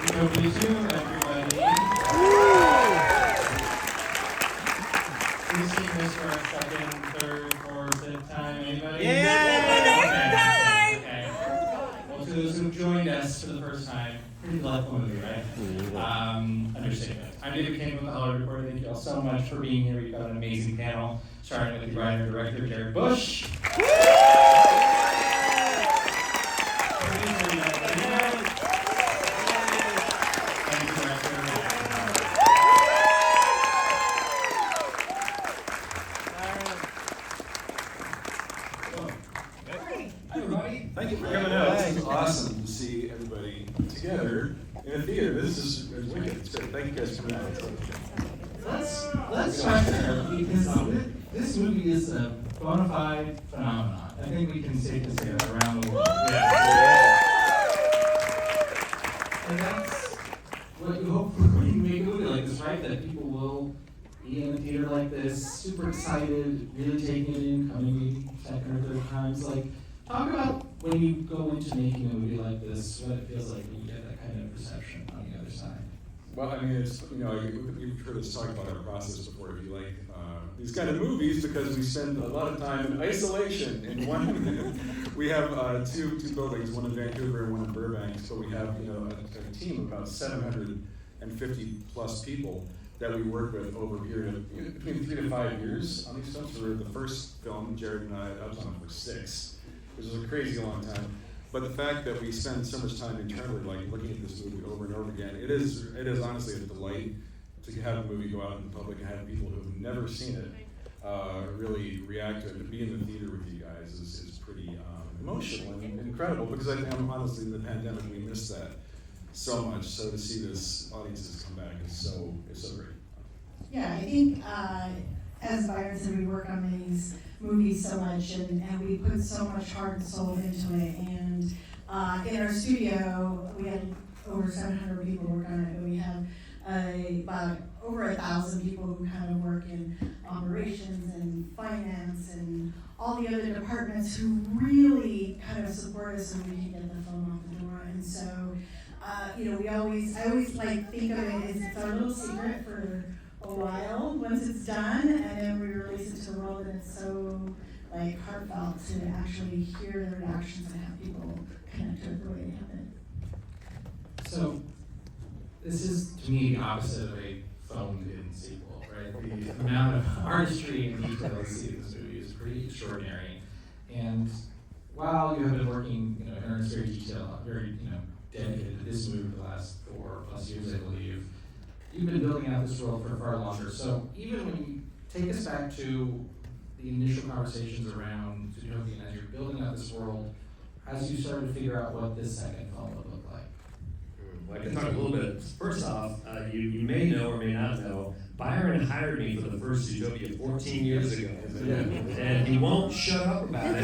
Zootopia 2, everybody. We've seen this for a second, third, fourth, fifth time. Anybody? Yeah! Okay. Well, to those who've joined us for the first time, pretty delightful movie, right? Understatement. I'm David King with the Hollywood Reporter. Thank you all so much for being here. We've got an amazing panel, starting with the writer and director, Jared Bush. Thank you for coming out. It's awesome to see everybody together in a theater. This is wicked. It's great. Thank you guys for coming out. Let's start there because this movie is a bona fide phenomenon. I think we can safely say that around the world. Yeah. And that's what you hope for when you make a movie like this, right? That people will be in a theater like this, super excited, really taking it in, coming maybe second or third times. Like, talk about when you go into making a movie like this, what it feels like when you get that kind of reception on the other side. Well, I mean, it's, you've heard us talk about our process before. If you like these kind of movies, because we spend a lot of time in isolation. In one, we have two buildings, one in Vancouver and one in Burbank. So we have a team of about 750 plus people that we work with over a period of between 3 to 5 years on these films. So the first film, Jared and I was on it for 6. Which is a crazy long time. But the fact that we spend so much time internally, like looking at this movie over and over again, it is honestly a delight to have a movie go out in the public and have people who have never seen it really react to it. To be in the theater with you guys is pretty emotional and incredible, because I think honestly in the pandemic we missed that so much. So to see this audiences come back is so great. Yeah, I think as Byron said, we work on these movies so much, and we put so much heart and soul into it. And in our studio, we had over 700 people work on it, and we have about over 1,000 people who kind of work in operations and finance and all the other departments who really kind of support us so we can get the film out the door. And so, I always like think of it as it's our little secret for a while once it's done, and then we release it to the world, and it's so like heartfelt to actually hear the reactions and have people connect to it the way they have been. So this is to me the opposite of a phoned-in sequel, right? The amount of artistry and detail you see in this movie is pretty extraordinary. And while you have been working, in earnest, very detailed, very dedicated to this movie for the last 4+ years, I believe. You've been building out this world for far longer. So even when you take us back to the initial conversations around Zootopia, and as you're building out this world, as you started to figure out what this second film would look like? Well, I can talk a little bit. First off, you may know or may not know, Byron hired me for the first Zootopia 14 years ago. And he won't shut up about it.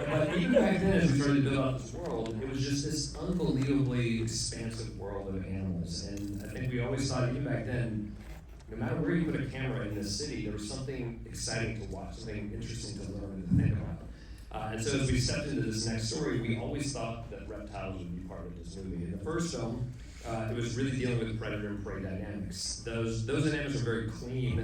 But even back then, as we started to build out this world, it was just this unbelievably expansive world of animals. And I think we always thought, even back then, no matter where you put a camera in this city, there was something exciting to watch, something interesting to learn and to think about. And so as we stepped into this next story, we always thought that reptiles would be part of this movie. In the first film, it was really dealing with predator and prey dynamics. Those dynamics are very clean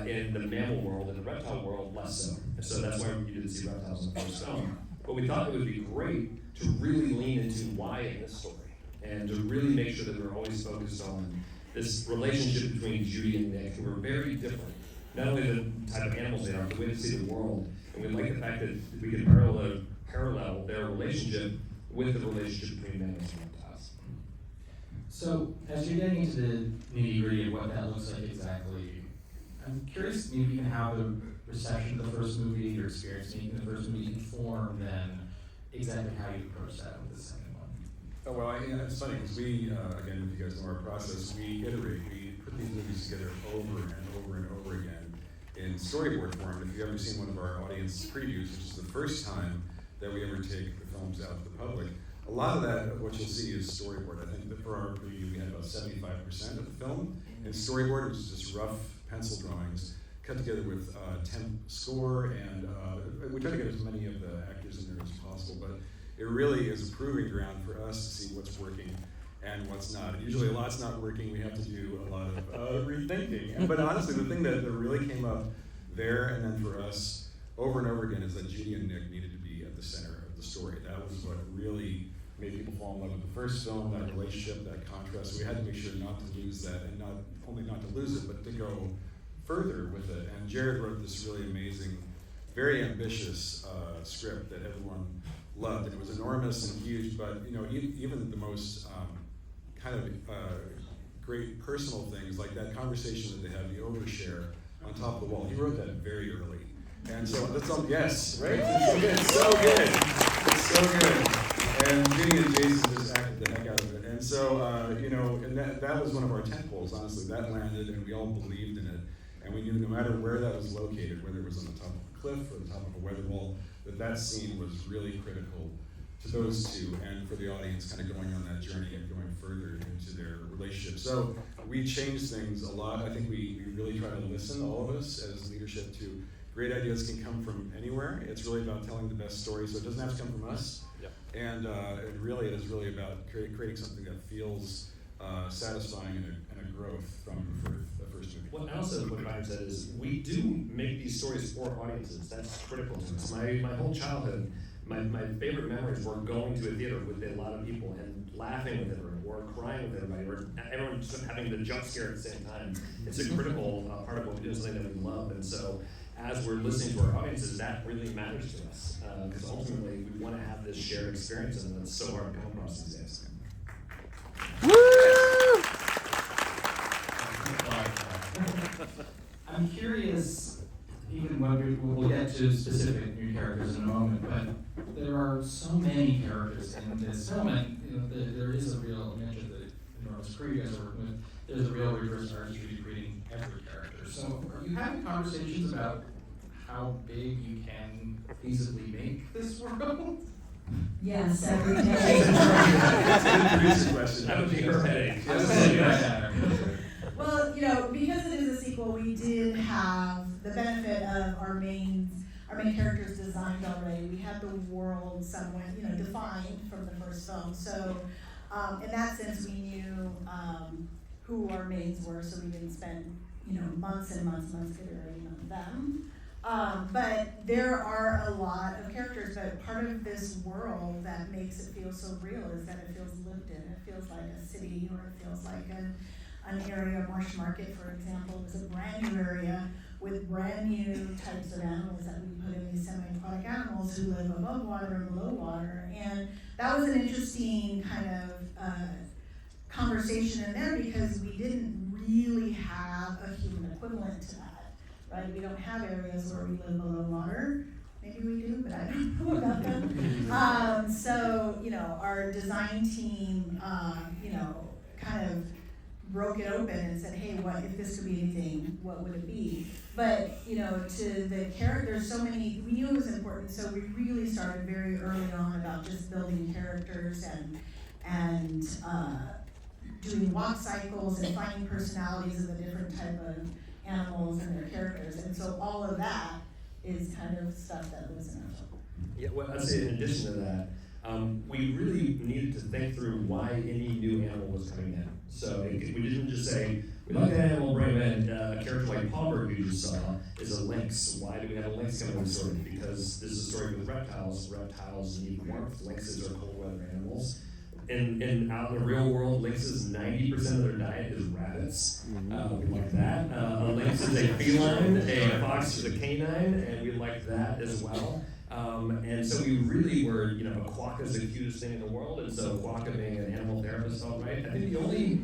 in the mammal world. In the reptile world, less so. And so that's why you didn't see reptiles in the first film. But we thought it would be great to really lean into why in this story, and to really make sure that we're always focused on this relationship between Judy and Nick, who are very different. Not only the type of animals they are, but the way they see the world. And we like the fact that we can parallel their relationship with the relationship between mammals and reptiles. So, as you're getting into the nitty-gritty of what that looks like exactly, I'm curious maybe even how the reception of the first movie, your experience making the first movie, informed then exactly how you approach that with the second one. Oh, well, it's funny because we, again, if you guys know our process, we iterate, we put these movies together over and over and over again in storyboard form. If you've ever seen one of our audience previews, which is the first time that we ever take the films out to the public, a lot of that, what you'll see is storyboard. I think that for our preview, we had about 75% of the film in storyboard, which is just rough pencil drawings, cut together with temp score, and we try to get as many of the actors in there as possible, but it really is a proving ground for us to see what's working and what's not. Usually a lot's not working, we have to do a lot of rethinking. But honestly, the thing that really came up there and then for us over and over again is that Judy and Nick needed to be at the center of the story. That was what really made people fall in love with the first film, that relationship, that contrast. So we had to make sure not to lose that, and not only not to lose it, but to go further with it. And Jared wrote this really amazing, very ambitious script that everyone loved. And it was enormous and huge, but you know, even the most kind of great personal things, like that conversation that they had, the overshare on top of the wall. He wrote that very early. And so that's all, yes, right? It's so good. It's so good. And Vinny and Jason just acted the heck out of it. And so, you know, and that was one of our tentpoles, honestly. That landed, and we all believed in it. And we knew no matter where that was located, whether it was on the top of a cliff or the top of a weather wall, that scene was really critical to those two and for the audience kind of going on that journey and going further into their relationship. So we changed things a lot. I think we really try to listen, all of us, as leadership, to great ideas can come from anywhere. It's really about telling the best story, so it doesn't have to come from us. Yep. And it is really about creating something that feels satisfying and a growth from the first movie. What also, what Byron said is, we do make these stories for audiences. That's critical to us. My whole childhood, my favorite memories were going to a theater with a lot of people and laughing with everyone, or crying with everybody, or everyone just having the jump scare at the same time. It's a critical part of what we do, something that we love. And so, as we're listening to our audiences, that really matters to us, because ultimately we want to have this shared experience, and it's so hard to come across these days. I'm curious, even when we'll get to specific new characters in a moment, but there are so many characters in this film, and you know, there is a real, I mentioned the enormous crew you guys are working with, there's a real reverse artistry creating every character. So are you having conversations about how big you can feasibly make this world? Yes, every day. That's a good producer question. That would be her headache. Well, you know, because it is a sequel, we did have the benefit of our main characters designed already. We had the world somewhat, you know, defined from the first film. So, in that sense, we knew who our mains were, so we didn't spend, you know, months and months figuring on them. But there are a lot of characters, but part of this world that makes it feel so real is that it feels lived in. It feels like a city, or it feels like an area, Marsh Market, for example, was a brand new area with brand new types of animals that we put in these semi-aquatic animals who live above water and below water. And that was an interesting kind of conversation in there, because we didn't really have a human equivalent to that, right? We don't have areas where we live below water. Maybe we do, but I don't know about them. So, you know, our design team, you know, kind of broke it open and said, hey, what if this could be anything, what would it be? But, you know, to the characters, so many, we knew it was important, so we really started very early on about just building characters and doing walk cycles and finding personalities of the different type of animals and their characters. And so all of that is kind of stuff that was in our film. Yeah, well, I'd say in addition to that, we really needed to think through why any new animal was coming in. So we didn't just say, we like that animal, bring him in. A character like Palmer, who you just saw, is a lynx. Why do we have a lynx coming in the story? Because this is a story with reptiles. Reptiles need warmth. Lynxes are cold weather animals. And out in the real world, lynxes, 90% of their diet is rabbits. We like that. A lynx is a feline, a fox is a canine, and we like that as well. And so we really were, you know, a quokka is the cutest thing in the world, and so quokka being an animal therapist felt right. I think the only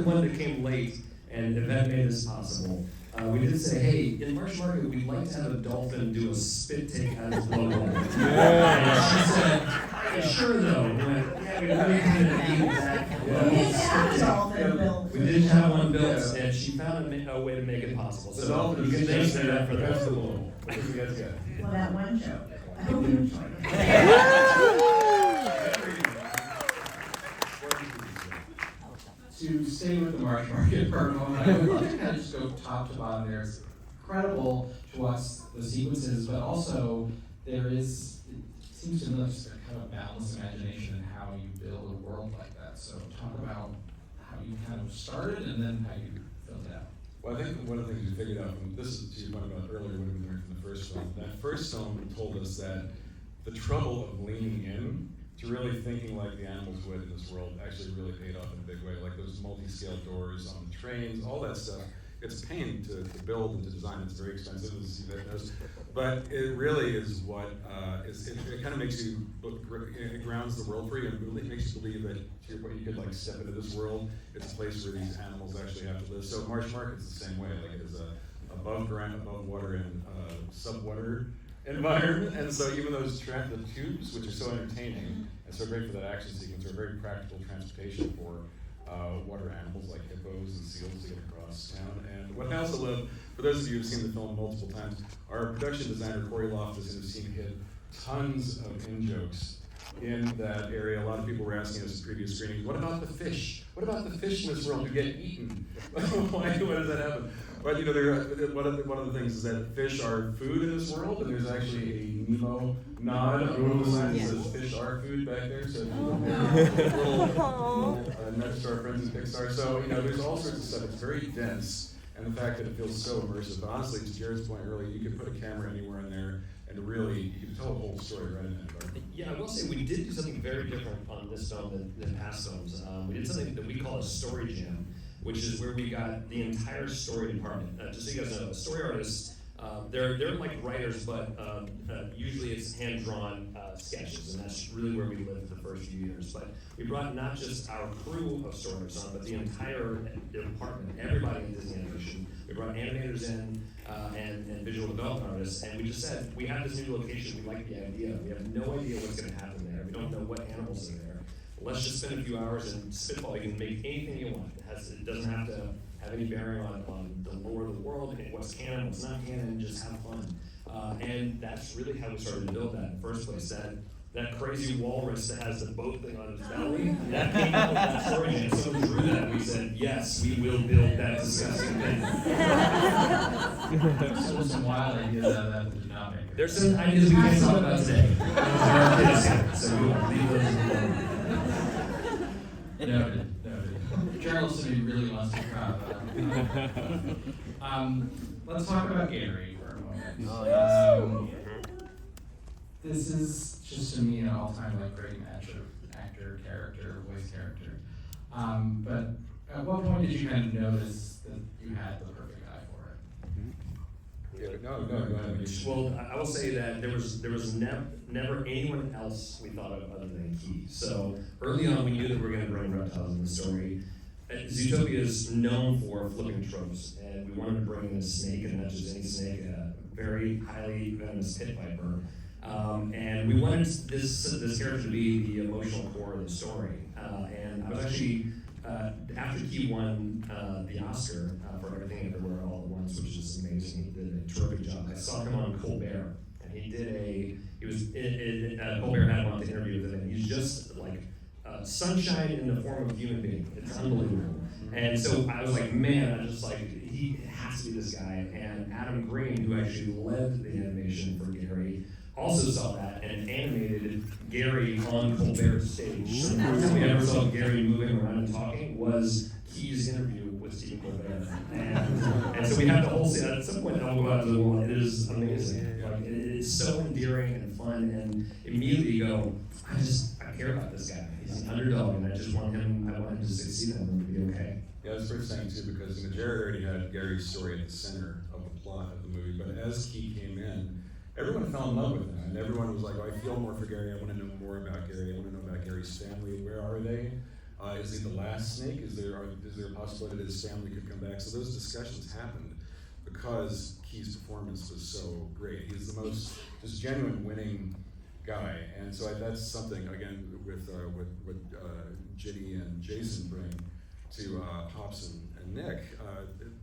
one that came late, and Yvette made this possible, we did say, hey, in Marsh Market, we'd like to have a dolphin do a spit take out of his blowhole. And she said, sure though. And we went, yeah, we really kind of need that. We didn't have a dolphin built. We didn't have one built, and she found a way to make it possible. So you can thank her for that. What do you guys got? Well, that one joke. I hope you enjoyed it. To stay with the Marsh Market for a moment, I would love to kind of just go top to bottom there. It's incredible to watch the sequences, but also there is seems to me like just a kind of balanced imagination in how you build a world like that. So talk about how you kind of started and then how you filled it out. Well, I think one of the things we figured out from this is to your point about earlier when we learned from the first film. That first film told us that the trouble of leaning in to really thinking like the animals would in this world actually really paid off in a big way. Like those multi-scale doors on the trains, all that stuff. It's a pain to build and to design. It's very expensive, as Yvette knows. But it really is what it kind of makes you it grounds the world for you and it makes you believe that, to your point, you could like step into this world. It's a place where these animals actually have to live. So Marsh Market's the same way. Like it is a above ground, above water, and subwater environment. And so even those the tubes, which are so entertaining and so great for that action sequence, are very practical transportation for water animals like hippos and seals to get across town. And what I also love, for those of you who've seen the film multiple times, our production designer, Corey Loftus, in the scene hit tons of in-jokes in that area. A lot of people were asking us in previous screenings, what about the fish? What about the fish in this world who get eaten? Why does that happen? But you know, one of the things is that fish are food in this world, and there's actually a Nemo nod on the sign that says fish are food back there. So little nudge to our friends at Pixar. So you know, there's all sorts of stuff. It's very dense, and the fact that it feels so immersive. But honestly, to Jared's point earlier, you could put a camera anywhere in there, and really, you can tell a whole story right in that environment. Yeah, I will say we did do something very different on this film than past films. We did something that we call a story jam, which is where we got the entire story department. Just so you guys know, story artists, they're like writers, but usually it's hand-drawn sketches, and that's really where we lived for the first few years. But we brought not just our crew of story artists on, but the entire department, everybody in Disney Animation. We brought animators in and visual development artists, and we just said, we have this new location, we like the idea, we have no idea what's going to happen there, we don't know what animals are there. Let's just spend a few hours and spitball. You can make anything you want. It doesn't have to have any bearing on the lore of the world, what's canon, what's not canon, just have fun. And that's really how we started to build that in the first place. That crazy walrus that has the boat thing on his belly, that came out of that story, and someone drew that, and we said, yes, we will build that disgusting thing. So some wild ideas out of that did not make it. There's some ideas we can't talk about today. There are kids here, so we will leave those alone. Noted. Journalist to me really wants to try that. Let's talk about Gary for a moment. Oh, yes. This is just to me an all-time like great match of actor, character, voice character. But at what point did you kind of notice that you had the perfect eye for it? Yeah, no, go ahead. Well, I will say that there was never anyone else we thought of other than Key. So early on, we knew that we were going to bring reptiles in the story. Zootopia is known for flipping tropes, and we wanted to bring in a snake, and not just any snake, a very highly venomous pit viper. And we wanted this character to be the emotional core of the story. And I was actually, after Key won the Oscar for Everything Everywhere All at Once, which is amazing, he did a terrific job. I saw him on Colbert, and Colbert had him on to interview with him, and he's just like sunshine in the form of a human being. It's unbelievable. And so I was like, man, he has to be this guy. And Adam Green, who actually led the animation for Gary, also saw that and animated Gary on Colbert's stage. So the first time we ever saw Gary moving around and talking was Key's interview with Stephen Colbert. And so we have the whole scene. At some point, I'll go out to the wall. It is amazing. Like, it is so endearing and fun. And immediately you go, I care about this guy. He's an underdog, and I want him to succeed and to be okay. Yeah, it's pretty exciting too, because Jared already had Gary's story at the center of the plot of the movie, but as Key came in, everyone fell in love with him, and everyone was like, oh, I feel more for Gary, I want to know more about Gary, I want to know about Gary's family, where are they? Is he the last snake? Is there a possibility that his family could come back? So those discussions happened because Key's performance was so great. He's the most just genuine winning guy, and so that's something, again, with what Ginny and Jason bring to Pops and Nick.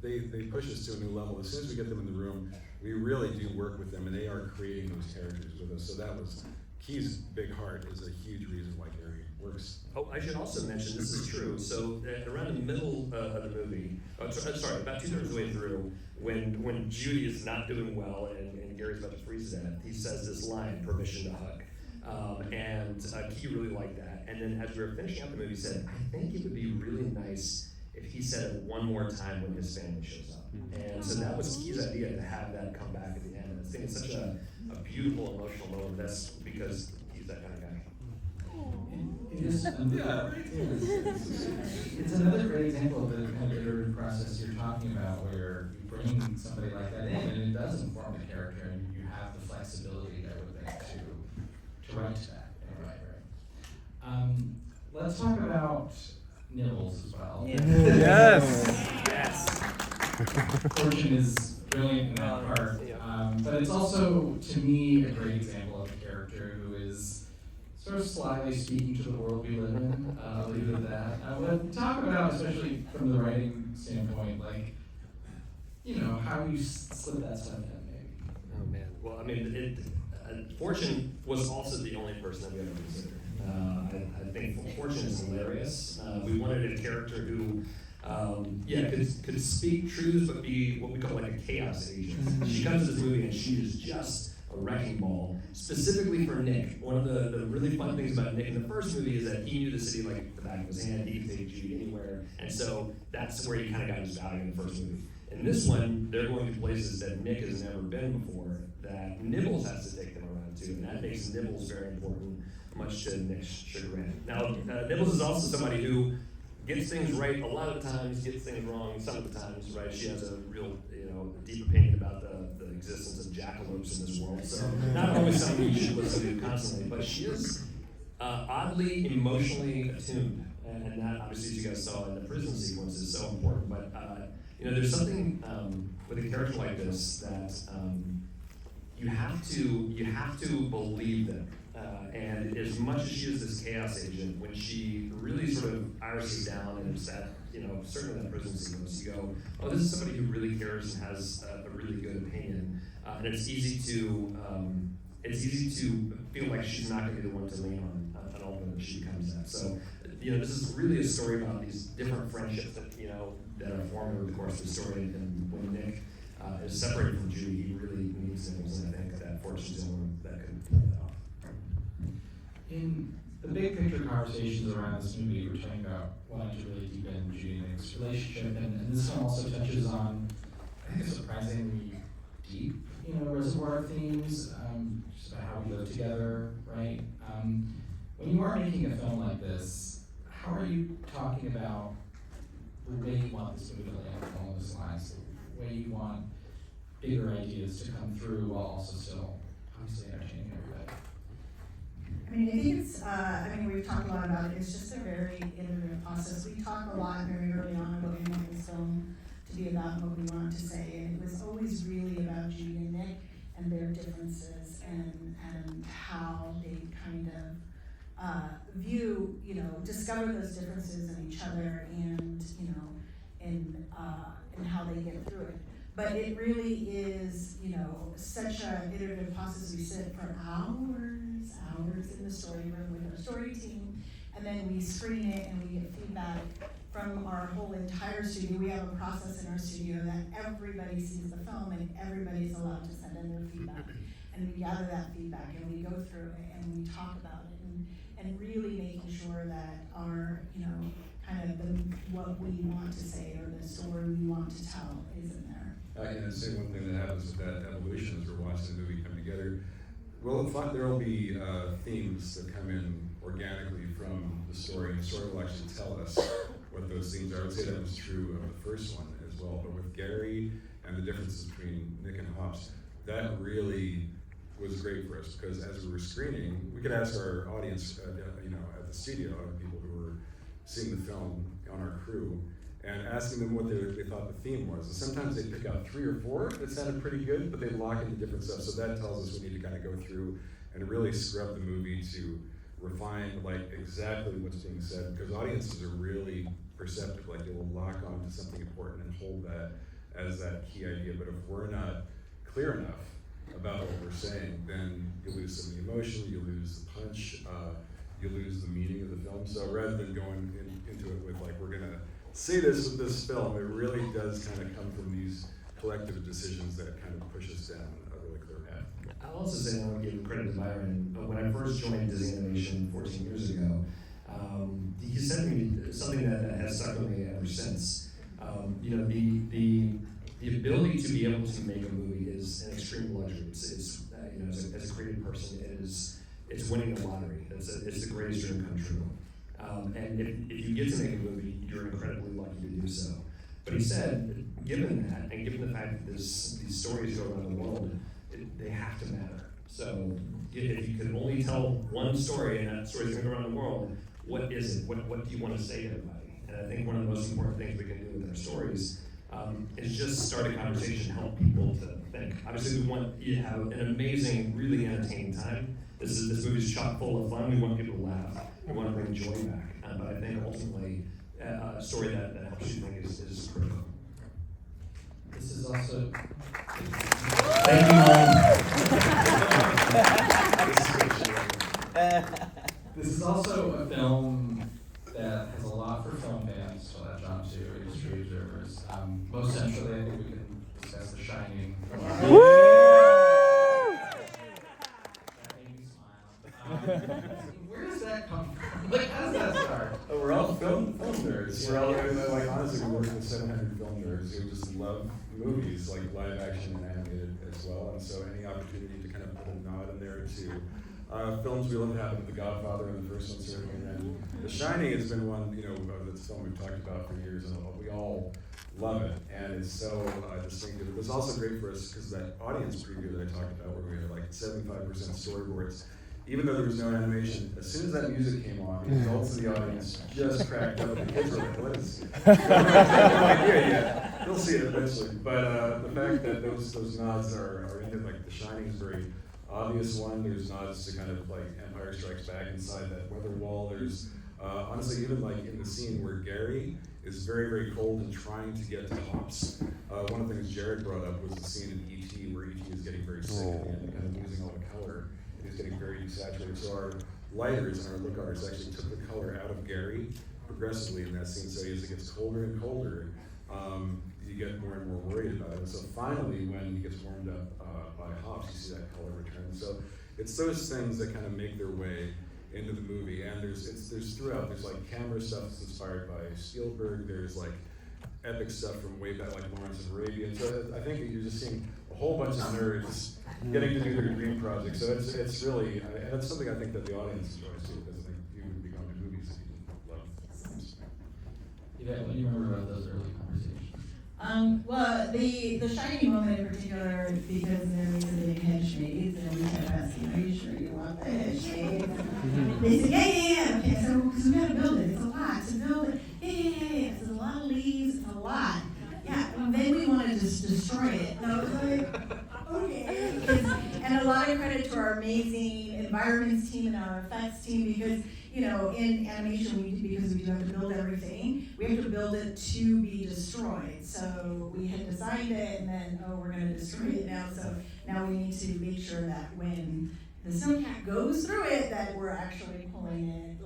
They push us to a new level. As soon as we get them in the room, we really do work with them, and they are creating those characters with us. So that was Key's big heart is a huge reason why Gary works. Oh, I should also mention, this is true, so around the middle of the movie, about 2/3 of the way through, when Judy is not doing well and Gary's about to freeze to death, he says this line, permission to hug. And Key really liked that. And then as we were finishing up the movie, he said, I think it would be really nice if he said it one more time when his family shows up. And so that was Key's idea, to have that come back at the end. And I think it's such a beautiful emotional moment. That's because he's that kind of guy. It is, it's another great example of the kind of iterative process you're talking about, where you bring somebody like that in, and it does inform the character, and you have the flexibility, I would think, to write to that in a way, right? Let's talk about Nibbles as well. Yes. Fortune is brilliant in that part, but it's also, to me, a great example of a character who is sort of slyly speaking to the world we live in. I'll leave it at that. But talk about, especially from the writing standpoint, like, you know, how you slip that stuff in, maybe. Oh man. Well, I mean, Fortune was also the only person that we ever considered. I think Fortune is hilarious. We wanted a character who, could speak truths, but be what we call like a chaos agent. She comes to this movie and she is just a wrecking ball, specifically for Nick. One of the really fun things about Nick in the first movie is that he knew the city like the back of his hand. He could take Judy anywhere, and so that's where he kind of got his value in the first movie. In this one, they're going to places that Nick has never been before, that Nibbles has to take them around to, and that makes Nibbles very important, much to Nick's chagrin. Now, Nibbles is also somebody who gets things right a lot of the times, gets things wrong some of the times, right? She has a real, deep opinion about the existence of jackalopes in this world, so not always something you should listen to constantly, but she is oddly emotionally attuned, and that obviously, as you guys saw in the prison sequence, is so important, but there's something with a character like this that you have to believe them. And as much as she is this chaos agent, when she really sort of irises down and is that, certainly in that prison sequence, you go, oh, this is somebody who really cares and has a really good opinion. And it's easy to feel like she's not going to be the one to lean on ultimately she becomes that. So, this is really a story about these different friendships that are formed over the course of the story. And when Nick is separated from Judy, he really needs Nibbles, and I think that Fortune's the one that could pull that off. In the big picture conversations around this movie, we're talking about wanting to really deepen Judy and Nick's relationship, and this one also touches on, I think, surprisingly deep, reservoir themes, just about how we live together, right? When you are making a film like this, how are you talking about the way you want this movie to land along those lines, the way you want bigger ideas to come through while also still obviously entertaining everybody? I mean, I think it's, we've talked a lot about it. It's just a very iterative process. We talked a lot very early on about what we want this film to be about, what we wanted to say, and it was always really about Judy and Nick and their differences and how they kind of view, discover those differences in each other and, and how they get through it. But it really is, such an iterative process. We sit for hours in the story room with our story team, and then we screen it and we get feedback from our whole entire studio. We have a process in our studio that everybody sees the film and everybody's allowed to send in their feedback. And we gather that feedback and we go through it and we talk about it and really making sure that our, kind of what we want to say or the story we want to tell is in there. And I'd say one thing that happens with that evolution as we're watching the movie come together, there will be themes that come in organically from the story, and the story will actually tell us what those themes are. I would say that was true of the first one as well, but with Gary and the differences between Nick and Hops, that really was great for us, because as we were screening, we could ask our audience, at the studio, people who were seeing the film on our crew, and asking them what they thought the theme was. And sometimes they'd pick out 3 or 4 that sounded pretty good, but they'd lock into different stuff. So that tells us we need to kind of go through and really scrub the movie to refine exactly what's being said, because audiences are really perceptive. They will lock on to something important and hold that as that key idea. But if we're not clear enough about what we're saying, then you lose some of the emotion, you lose the punch, you lose the meaning of the film. So rather than going into it with we're gonna say this with this film, it really does kind of come from these collective decisions that kind of push us down a really clear path. I'll also say, and I'll give credit to Byron, when I first joined Disney Animation 14 years ago, he said to me something that has stuck with me ever since. You know, the ability to be able to make a movie is an extreme luxury. It's you know, as a creative person, it's winning the lottery. It's the greatest dream come true. And if you get to make a movie, you're incredibly lucky to do so. But he said, given that, and given the fact that these stories go around the world, they have to matter. So if you could only tell one story, and that story's going to go around the world, what is it? What do you want to say to everybody? And I think one of the most important things we can do with our stories is just start a conversation, help people to think. Obviously, we want you to have an amazing, really entertaining time. This movie's chock full of fun. We want people to laugh. We want to bring joy back. But I think ultimately, a story that helps you think is critical. This is also. Thank you. This is also a film that has a lot for film fans to latch on to, industry observers. Most centrally, I think we can discuss The Shining. That made me smile. Where does that come from? Like, how does that start? Oh, we're all film nerds. We're all, like, honestly, we work with 700 film nerds who just love movies, like live action and animated as well. And so any opportunity to kind of put a nod in there to films we love to have, The Godfather and the first one certainly, and then The Shining has been one, you know, that's a film we've talked about for years, and we all love it, and it's so distinctive. It was also great for us because that audience preview that I talked about, where we had like 75% storyboards, even though there was no animation, as soon as that music came on, the adults in the audience just cracked up. The kids were like, what is this? I have no idea yet. You'll see it eventually. But the fact that those nods are in it, like The Shining is very obvious one. There's nods to kind of like Empire Strikes Back inside that weather wall. There's honestly, even like in the scene where Gary is very, very cold and trying to get to Hops. One of the things Jared brought up was the scene in E.T. where E.T. is getting very sick and kind of losing all the color. He's getting very desaturated. So our lighters and our look artists actually took the color out of Gary progressively in that scene. So as it gets colder and colder, you get more and more worried about it. And so finally, when he gets warmed up by Hops, you see that color return. So it's those things that kind of make their way into the movie. And there's throughout. There's like camera stuff that's inspired by Spielberg. There's like epic stuff from way back, like Lawrence of Arabia. So I think that you're just seeing a whole bunch of nerds getting to do their dream project. So it's really, and that's something I think that the audience enjoys too, because I think you would be going to movies if you love films. Yvette, what do you remember about those early conversations? Well, the Shining moment in particular, because there was a big head shades, and we kept asking, are you sure you want the head shades? They said, yeah. Okay, so, because we gotta build it, it's a lot to build it. Yeah. It's a lot of leaves, it's a lot. Yeah, and then we want to just destroy it. And I was like, okay. And a lot of credit to our amazing environments team and our effects team, because, you know, in animation, because we do have to build everything, we have to build it to be destroyed. So we had designed it, and then, we're going to destroy it now. So now we need to make sure that when the snowcat goes through it, that we're actually pulling it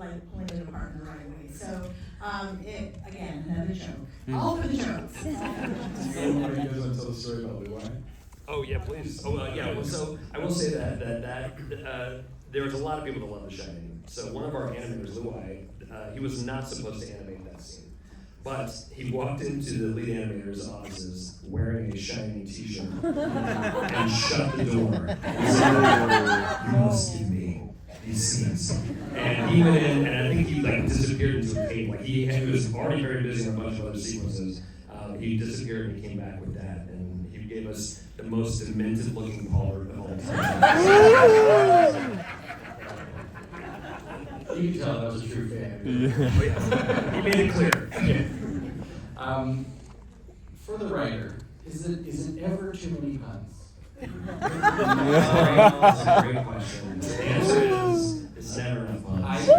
apart in the right way. So, again, another joke. All for the jokes. You guys want to tell the story about Blue Eye? Oh yeah, please. Yeah. Well, so I will say that there was a lot of people that love The Shining. So one of our animators, Louai, he was not supposed to animate that scene, but he walked into the lead animator's offices wearing a Shining T-shirt and shut the door. And said, "You must give me these scenes." And he went in, and I think he like disappeared into a cave. Like he was already very busy on a bunch of other sequences. He disappeared and he came back with that, and he gave us the most demented looking Pollard of all time. You can tell that was a true fan. Oh, yeah. He made it clear. For the writer, is it ever too many puns? That's a great question. The answer is, it's never enough fun. I agree.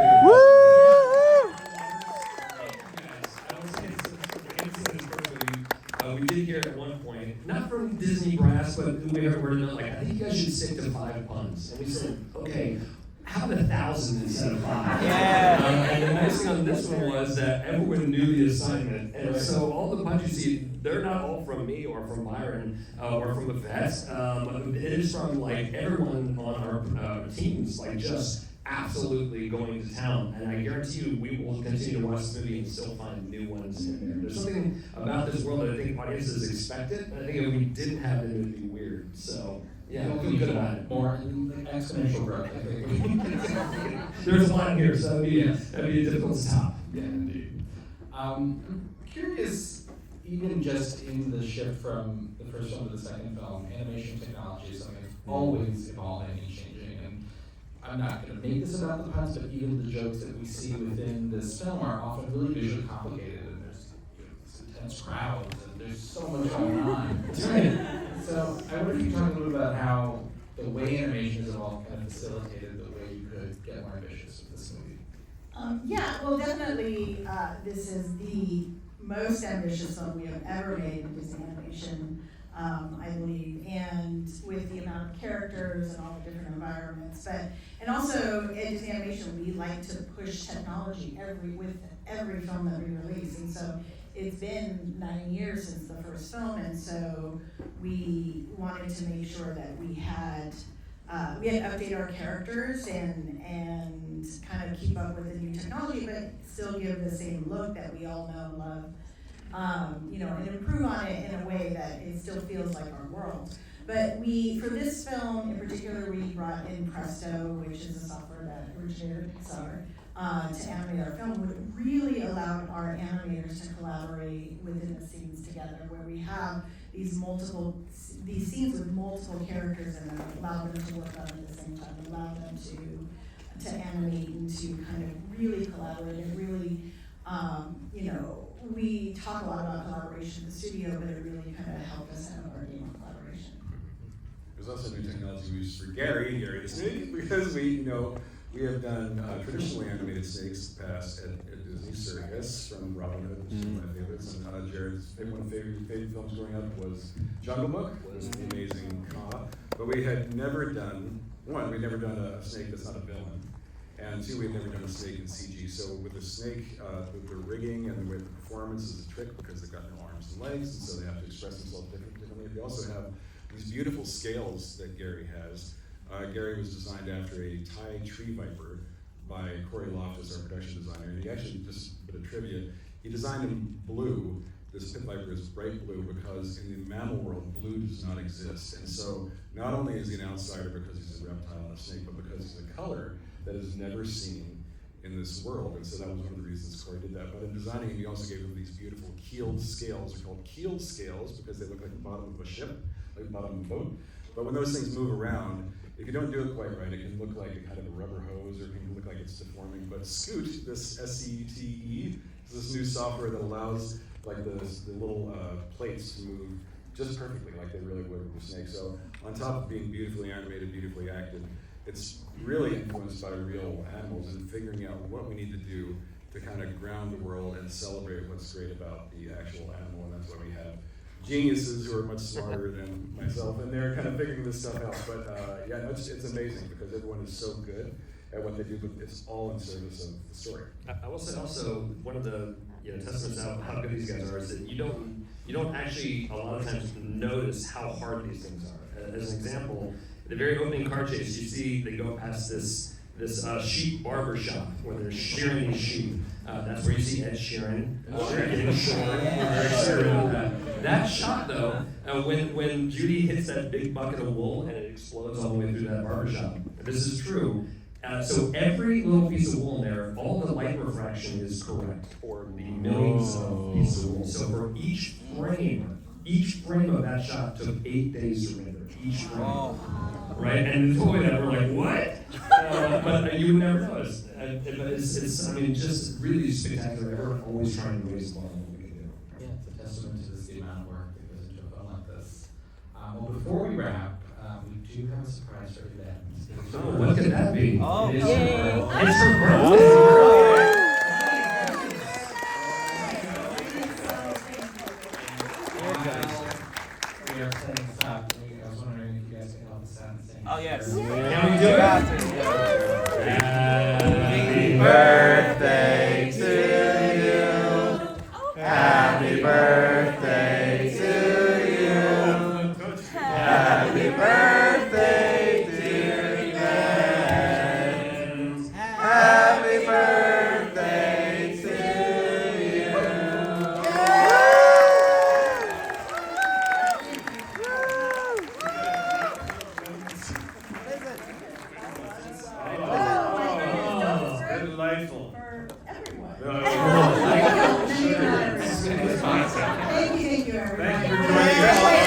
We did hear at one point, not from Disney brass, but we heard word like, I think you guys should stick to 5 puns. And we said, okay, how about 1,000 instead of 5? Yeah. And the nice thing on this one was that everyone knew the assignment. And so all the punches you see, they're not all from me or from Byron or from the vets. It is from like everyone on our teams, like just absolutely going to town. And I guarantee you we will continue to watch this movie and still find new ones in there. There's something about this world that I think audiences expect it. And I think if we didn't have it, it would be weird. So yeah, You'll feel good about it. More exponential growth, I think. There's a lot here, so that'd be a difficult to top. Yeah, indeed. I'm curious, even just in the shift from the first film to the second film, animation technology is something that's always evolving and changing. And I'm not going to make this about the puns, but even the jokes that we see within this film are often really visually complicated, and there's this intense crowds, and there's so much going on. That's right. So I wonder if you could talk a little bit about how the way animation has evolved kind of facilitated the way you could get more ambitious with this movie. Yeah, well, definitely, this is the most ambitious film we have ever made in Disney animation, I believe, and with the amount of characters and all the different environments. And also, in Disney animation, we like to push technology with every film that we release, and so it's been 9 years since the first film, and so we wanted to make sure that we had to update our characters and kind of keep up with the new technology, but still give the same look that we all know and love, and improve on it in a way that it still feels like our world. But for this film in particular, we brought in Presto, which is a software that originated at Pixar, to animate our film, which really allowed our animators to collaborate within the scenes together, where we have these scenes with multiple characters in them, allow them to work on at the same time, allow them to animate and to kind of really collaborate and really, we talk a lot about collaboration in the studio, but it really kind of helped us have our game on collaboration. There's also new technology we use for Gary the snake, because we have done traditionally animated snakes in the past at Disney Circus, from Robin Hood, which is one of my favorites, and Jared's one of my favorite films growing up was Jungle Book, was the amazing Ka. But we had never done, one, we'd never done a snake that's not a villain, and two, we had never done a snake in CG. So with the snake, with the rigging and the way the performance is a trick because they've got no arms and legs, and so they have to express themselves differently. They also have these beautiful scales that Gary has. Gary was designed after a Thai tree viper by Corey Loftus, our production designer. And he actually, just a bit of trivia, he designed in blue. This pit viper is bright blue because in the mammal world, blue does not exist. And so not only is he an outsider because he's a reptile and a snake, but because he's a color that is never seen in this world. And so that was one of the reasons Corey did that. But in designing him, he also gave him these beautiful keeled scales. They're called keeled scales because they look like the bottom of a ship, like the bottom of a boat. But when those things move around, if you don't do it quite right, it can look like a kind of a rubber hose, or it can look like it's deforming. But Scoot, this S-C-U-T-E, is this new software that allows like the little plates to move just perfectly, like they really would with a snake. So on top of being beautifully animated, beautifully acted, it's really influenced by real animals and figuring out what we need to do to kind of ground the world and celebrate what's great about the actual animal. And that's why we have geniuses who are much smarter than myself, and they're kind of figuring this stuff out. But it's amazing because everyone is so good at what they do, but it's all in service of the story. I will say also, one of the testaments of how good these guys are is that you don't actually a lot of times notice how hard these things are. As an example, the very opening car chase, you see they go past this sheep barber shop where they're shearing these sheep. That's where you see Ed Sheeran getting shorn. Very excited about that. That shot though, when Judy hits that big bucket of wool and it explodes all the way through that barber shop. This is true. So every little piece of wool in there, all the light refraction is correct for the millions of pieces of wool. So for each frame of that shot took 8 days to render. Each frame. Right? And the toy that we're like, what? But you would never notice. But it's just really spectacular. We're always trying to raise the bar on what we can do. Yeah, it's a testament to the amount of work that goes into a film like this. Well, before we wrap, we do have a surprise for Yvette. Oh, what could that be? Oh, it's yay. her birthday. We are setting this up. I was wondering if you guys could help us out and sing. Oh, yes. Can we do it? birthday to you. Happy birthday to you. Happy birthday, dear Yvette. Happy birthday to you. Delightful. For everyone. No. Thank you, everyone. Thank you for joining us.